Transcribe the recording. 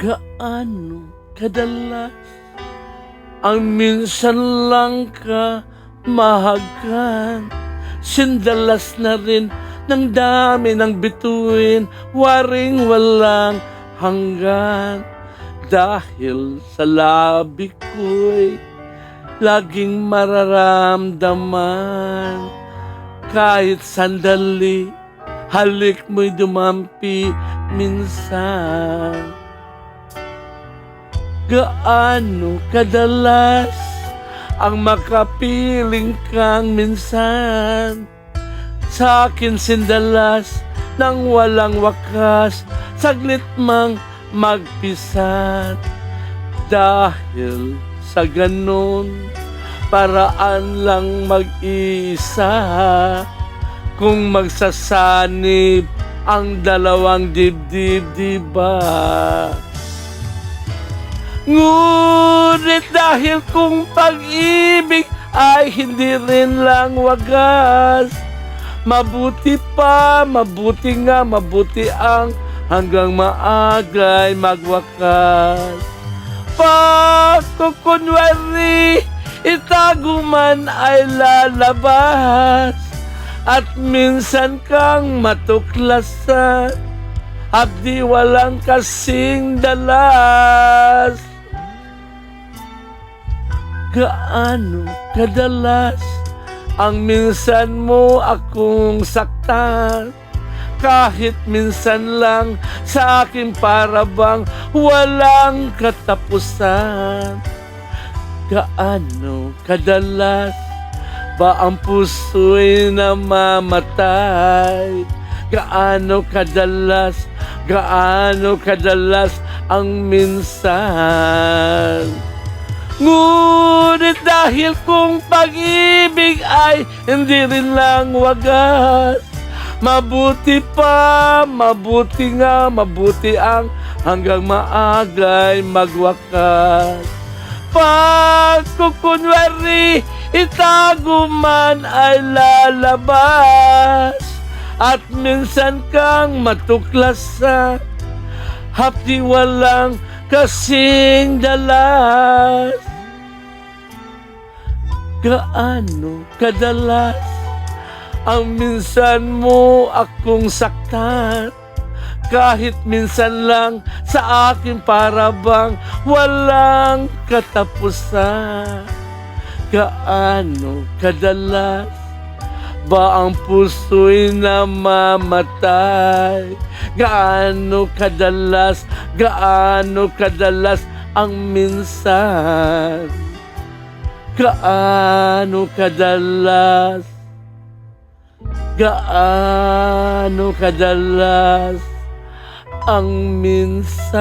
Gaano kadalas ang minsan lang ka mahagan, sindalas na rin ng dami ng bituin, waring walang hanggan. Dahil sa labi ko'y laging mararamdaman, kahit sandali halik mo'y dumampi minsan. Gaano kadalas ang makapiling kang minsan sa akin sindalas nang walang wakas, saglit mang magpisat. Dahil sa ganun, paraan lang mag-isa kung magsasanib ang dalawang dibdib, diba? Ngunit dahil kung pag-ibig ay hindi rin lang wagas, mabuti ang hanggang maagay magwakas. Pagkukunwari, itago man ay lalabas, at minsan kang matuklasan, abdi walang kasing dalas. Gaano kadalas ang minsan mo akong saktan, kahit minsan lang sa akin para bang walang katapusan. Gaano kadalas ba ang puso'y namamatay? Gaano kadalas ang minsan? Ngunit dahil kung pag-ibig ay hindi rin lang wagas, mabuti ang hanggang maagay magwakas. Pagkukunwari, itago man ay lalabas, at minsan kang matuklasan, hapdi walang kasing dalas. Gaano kadalas ang minsan mo akong saktan, kahit minsan lang sa akin para bang walang katapusan. Gaano kadalas ba ang puso'y namamatay? Gaano kadalas ang minsan? Gaano kadalas ang minsan?